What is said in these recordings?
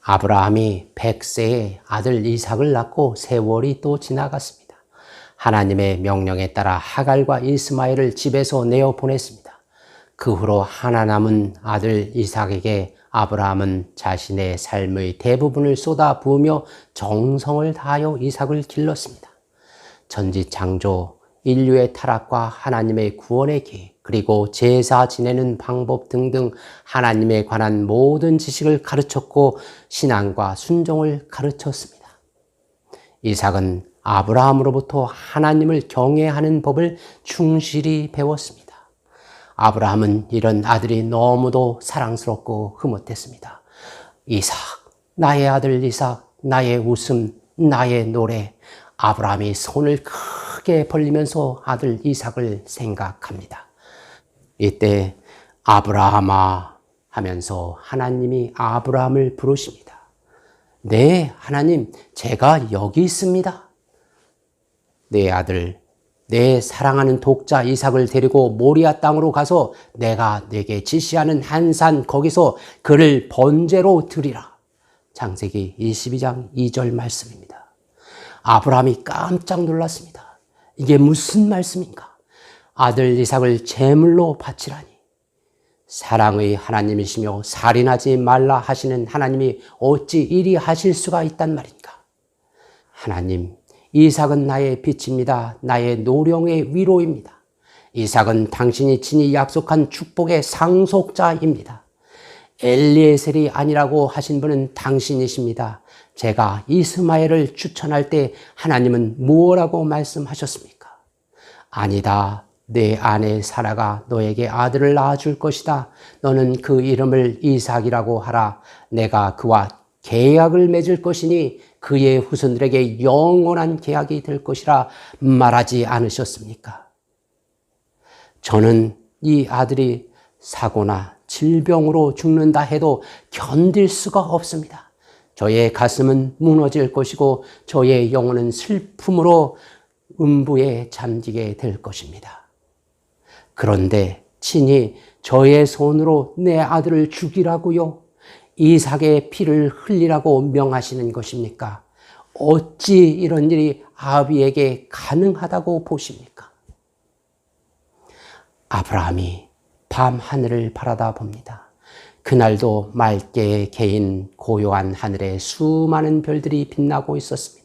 아브라함이 100세에 아들 이삭을 낳고 세월이 또 지나갔습니다. 하나님의 명령에 따라 하갈과 이스마엘을 집에서 내어 보냈습니다. 그 후로 하나 남은 아들 이삭에게 아브라함은 자신의 삶의 대부분을 쏟아 부으며 정성을 다하여 이삭을 길렀습니다. 전지창조, 인류의 타락과 하나님의 구원의 계획, 그리고 제사 지내는 방법 등등 하나님에 관한 모든 지식을 가르쳤고 신앙과 순종을 가르쳤습니다. 이삭은 아브라함으로부터 하나님을 경외하는 법을 충실히 배웠습니다. 아브라함은 이런 아들이 너무도 사랑스럽고 흐뭇했습니다. 이삭, 나의 아들 이삭, 나의 웃음, 나의 노래. 아브라함이 손을 크게 벌리면서 아들 이삭을 생각합니다. 이때 아브라함아 하면서 하나님이 아브라함을 부르십니다. 네, 하나님, 제가 여기 있습니다. 내 아들, 내 사랑하는 독자 이삭을 데리고 모리아 땅으로 가서 내가 네게 지시하는 한 산 거기서 그를 번제로 드리라. 창세기 22장 2절 말씀입니다. 아브라함이 깜짝 놀랐습니다. 이게 무슨 말씀인가? 아들 이삭을 제물로 바치라니. 사랑의 하나님이시며 살인하지 말라 하시는 하나님이 어찌 이리 하실 수가 있단 말인가? 하나님, 이삭은 나의 빛입니다. 나의 노령의 위로입니다. 이삭은 당신이 친히 약속한 축복의 상속자입니다. 엘리에셀이 아니라고 하신 분은 당신이십니다. 제가 이스마엘을 추천할 때 하나님은 무엇라고 말씀하셨습니까? 아니다. 내 아내 사라가 너에게 아들을 낳아줄 것이다. 너는 그 이름을 이삭이라고 하라. 내가 그와 계약을 맺을 것이니 그의 후손들에게 영원한 계약이 될 것이라 말하지 않으셨습니까? 저는 이 아들이 사고나 질병으로 죽는다 해도 견딜 수가 없습니다. 저의 가슴은 무너질 것이고 저의 영혼은 슬픔으로 음부에 잠기게 될 것입니다. 그런데 친히 저의 손으로 내 아들을 죽이라고요? 이삭의 피를 흘리라고 명하시는 것입니까? 어찌 이런 일이 아비에게 가능하다고 보십니까? 아브라함이 밤 하늘을 바라다 봅니다. 그날도 맑게 개인 고요한 하늘에 수많은 별들이 빛나고 있었습니다.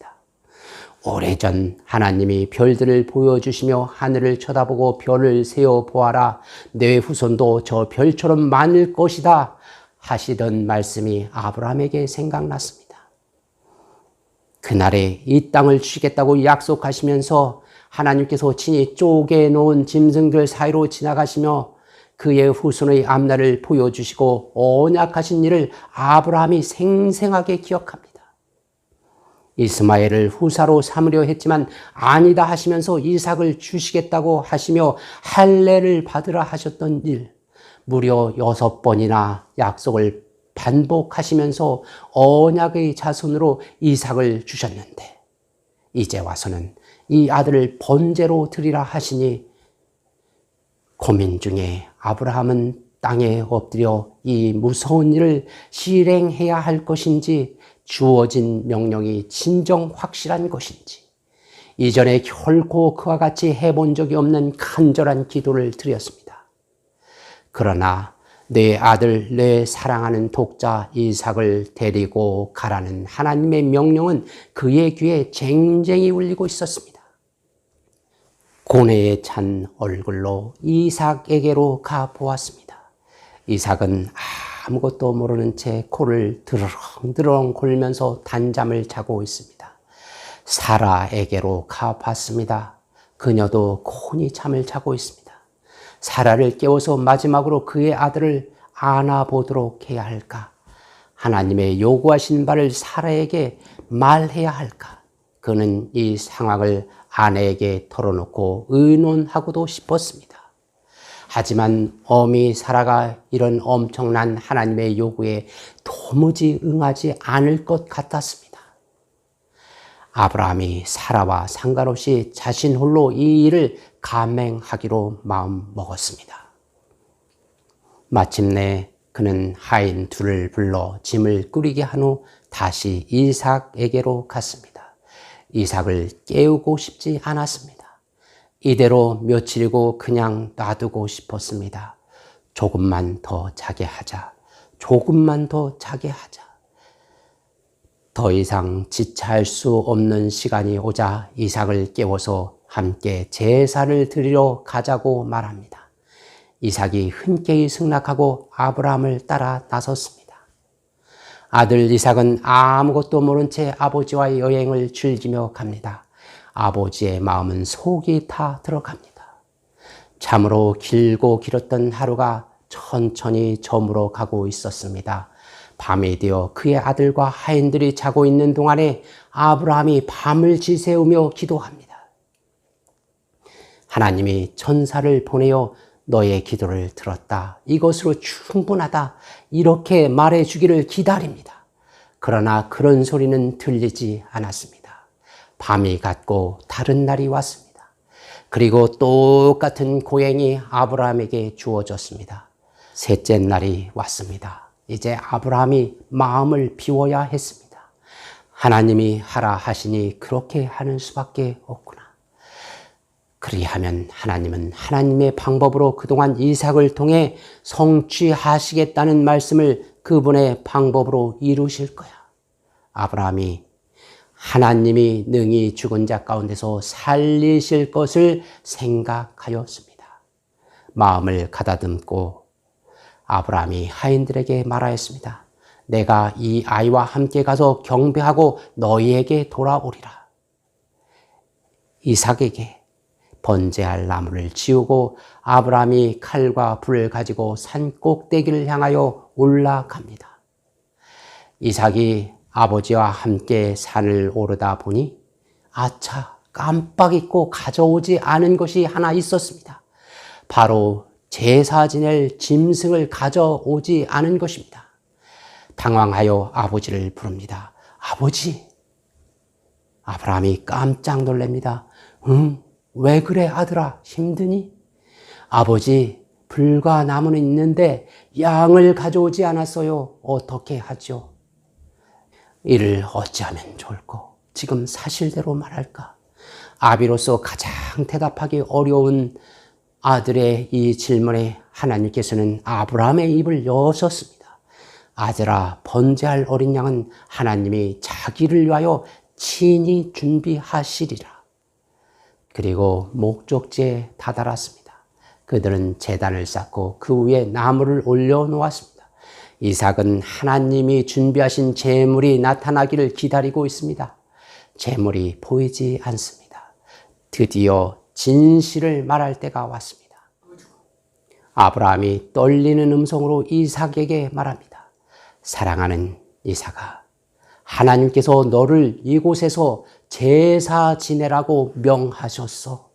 오래전 하나님이 별들을 보여주시며 하늘을 쳐다보고 별을 세어 보아라. 내 후손도 저 별처럼 많을 것이다. 하시던 말씀이 아브라함에게 생각났습니다. 그날에 이 땅을 주시겠다고 약속하시면서 하나님께서 친히 쪼개놓은 짐승들 사이로 지나가시며 그의 후손의 앞날을 보여주시고 언약하신 일을 아브라함이 생생하게 기억합니다. 이스마엘을 후사로 삼으려 했지만 아니다 하시면서 이삭을 주시겠다고 하시며 할례를 받으라 하셨던 일, 무려 6번이나 약속을 반복하시면서 언약의 자손으로 이삭을 주셨는데 이제 와서는 이 아들을 번제로 드리라 하시니 고민 중에 아브라함은 땅에 엎드려 이 무서운 일을 실행해야 할 것인지 주어진 명령이 진정 확실한 것인지 이전에 결코 그와 같이 해본 적이 없는 간절한 기도를 드렸습니다. 그러나 내 아들, 내 사랑하는 독자 이삭을 데리고 가라는 하나님의 명령은 그의 귀에 쟁쟁이 울리고 있었습니다. 고뇌에 찬 얼굴로 이삭에게로 가보았습니다. 이삭은 아무것도 모르는 채 코를 드렁드렁 골면서 단잠을 자고 있습니다. 사라에게로 가봤습니다. 그녀도 곤히 잠을 자고 있습니다. 사라를 깨워서 마지막으로 그의 아들을 안아보도록 해야 할까? 하나님의 요구하신 바를 사라에게 말해야 할까? 그는 이 상황을 아내에게 털어놓고 의논하고도 싶었습니다. 하지만 어미 사라가 이런 엄청난 하나님의 요구에 도무지 응하지 않을 것 같았습니다. 아브라함이 사라와 상관없이 자신 홀로 이 일을 감행하기로 마음 먹었습니다. 마침내 그는 하인 둘을 불러 짐을 꾸리게 한 후 다시 이삭에게로 갔습니다. 이삭을 깨우고 싶지 않았습니다. 이대로 며칠이고 그냥 놔두고 싶었습니다. 조금만 더 자게 하자. 조금만 더 자게 하자. 더 이상 지체할 수 없는 시간이 오자 이삭을 깨워서 함께 제사를 드리러 가자고 말합니다. 이삭이 흔쾌히 승낙하고 아브라함을 따라 나섰습니다. 아들 이삭은 아무것도 모른 채 아버지와의 여행을 즐기며 갑니다. 아버지의 마음은 속이 타 들어갑니다. 참으로 길고 길었던 하루가 천천히 저물어 가고 있었습니다. 밤이 되어 그의 아들과 하인들이 자고 있는 동안에 아브라함이 밤을 지새우며 기도합니다. 하나님이 천사를 보내어 너의 기도를 들었다. 이것으로 충분하다. 이렇게 말해주기를 기다립니다. 그러나 그런 소리는 들리지 않았습니다. 밤이 갔고 다른 날이 왔습니다. 그리고 똑같은 고행이 아브라함에게 주어졌습니다. 셋째 날이 왔습니다. 이제 아브라함이 마음을 비워야 했습니다. 하나님이 하라 하시니 그렇게 하는 수밖에 없구나. 그리하면 하나님은 하나님의 방법으로 그동안 이삭을 통해 성취하시겠다는 말씀을 그분의 방법으로 이루실 거야. 아브라함이 하나님이 능히 죽은 자 가운데서 살리실 것을 생각하였습니다. 마음을 가다듬고 아브라함이 하인들에게 말하였습니다. 내가 이 아이와 함께 가서 경배하고 너희에게 돌아오리라. 이삭에게 번제할 나무를 지우고 아브라함이 칼과 불을 가지고 산 꼭대기를 향하여 올라갑니다. 이삭이 아버지와 함께 산을 오르다 보니 아차, 깜빡 잊고 가져오지 않은 것이 하나 있었습니다. 바로 제사 지낼 짐승을 가져오지 않은 것입니다. 당황하여 아버지를 부릅니다. 아버지! 아브라함이 깜짝 놀랍니다. 왜 그래 아들아, 힘드니? 아버지, 불과 나무는 있는데 양을 가져오지 않았어요. 어떻게 하죠? 이를 어찌하면 좋을꼬? 지금 사실대로 말할까? 아비로서 가장 대답하기 어려운 아들의 이 질문에 하나님께서는 아브라함의 입을 여셨습니다. 아들아, 번제할 어린 양은 하나님이 자기를 위하여 친히 준비하시리라. 그리고 목적지에 다다랐습니다. 그들은 제단을 쌓고 그 위에 나무를 올려놓았습니다. 이삭은 하나님이 준비하신 제물이 나타나기를 기다리고 있습니다. 제물이 보이지 않습니다. 드디어 진실을 말할 때가 왔습니다. 아브라함이 떨리는 음성으로 이삭에게 말합니다. 사랑하는 이삭아, 하나님께서 너를 이곳에서 제사 지내라고 명하셨어.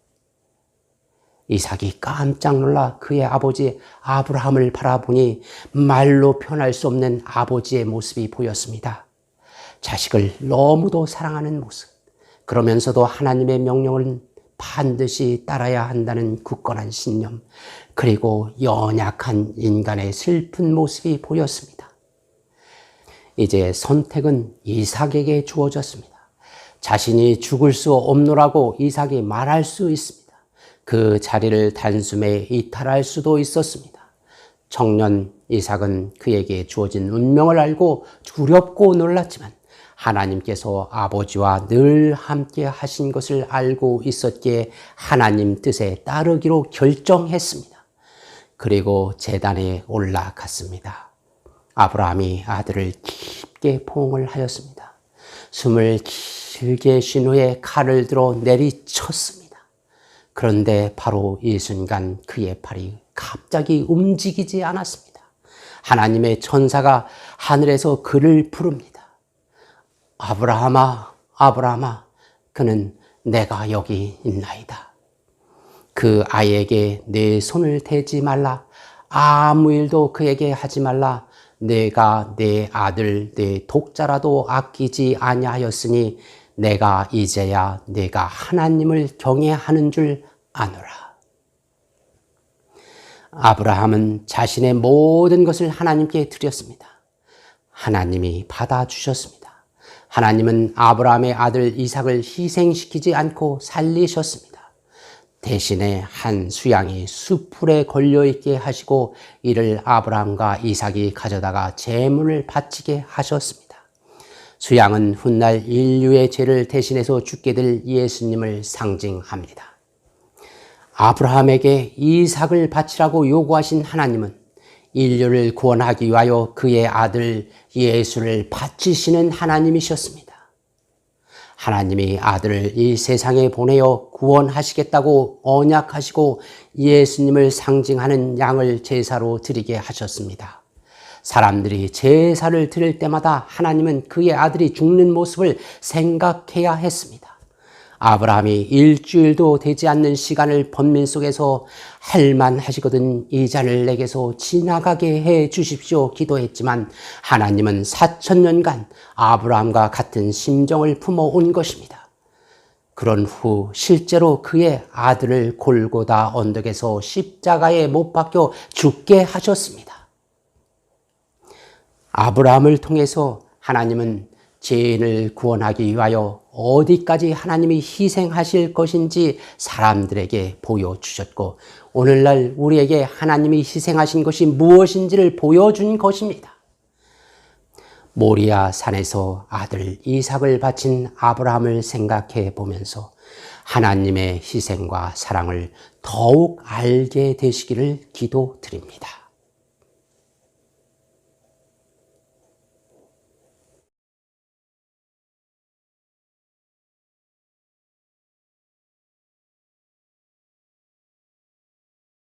이삭이 깜짝 놀라 그의 아버지 아브라함을 바라보니 말로 표현할 수 없는 아버지의 모습이 보였습니다. 자식을 너무도 사랑하는 모습, 그러면서도 하나님의 명령은 반드시 따라야 한다는 굳건한 신념, 그리고 연약한 인간의 슬픈 모습이 보였습니다. 이제 선택은 이삭에게 주어졌습니다. 자신이 죽을 수 없노라고 이삭이 말할 수 있습니다. 그 자리를 단숨에 이탈할 수도 있었습니다. 청년 이삭은 그에게 주어진 운명을 알고 두렵고 놀랐지만 하나님께서 아버지와 늘 함께 하신 것을 알고 있었기에 하나님 뜻에 따르기로 결정했습니다. 그리고 제단에 올라갔습니다. 아브라함이 아들을 깊게 포옹을 하였습니다. 숨을 길게 쉰 후에 칼을 들어 내리쳤습니다. 그런데 바로 이 순간 그의 팔이 갑자기 움직이지 않았습니다. 하나님의 천사가 하늘에서 그를 부릅니다. 아브라함아, 아브라함아, 그는 내가 여기 있나이다. 그 아이에게 내 손을 대지 말라. 아무 일도 그에게 하지 말라. 내가 내 아들, 내 독자라도 아끼지 아니하였으니 내가 이제야 내가 하나님을 경외하는 줄 아노라. 아브라함은 자신의 모든 것을 하나님께 드렸습니다. 하나님이 받아주셨습니다. 하나님은 아브라함의 아들 이삭을 희생시키지 않고 살리셨습니다. 대신에 한 수양이 숯불에 걸려있게 하시고 이를 아브라함과 이삭이 가져다가 제물을 바치게 하셨습니다. 수양은 훗날 인류의 죄를 대신해서 죽게 될 예수님을 상징합니다. 아브라함에게 이삭을 바치라고 요구하신 하나님은 인류를 구원하기 위하여 그의 아들 예수를 바치시는 하나님이셨습니다. 하나님이 아들을 이 세상에 보내어 구원하시겠다고 언약하시고 예수님을 상징하는 양을 제사로 드리게 하셨습니다. 사람들이 제사를 드릴 때마다 하나님은 그의 아들이 죽는 모습을 생각해야 했습니다. 아브라함이 일주일도 되지 않는 시간을 번민 속에서 할만하시거든 이 잔을 내게서 지나가게 해 주십시오 기도했지만 하나님은 4,000년간 아브라함과 같은 심정을 품어온 것입니다. 그런 후 실제로 그의 아들을 골고다 언덕에서 십자가에 못 박혀 죽게 하셨습니다. 아브라함을 통해서 하나님은 죄인을 구원하기 위하여 어디까지 하나님이 희생하실 것인지 사람들에게 보여주셨고 오늘날 우리에게 하나님이 희생하신 것이 무엇인지를 보여준 것입니다. 모리아 산에서 아들 이삭을 바친 아브라함을 생각해 보면서 하나님의 희생과 사랑을 더욱 알게 되시기를 기도드립니다.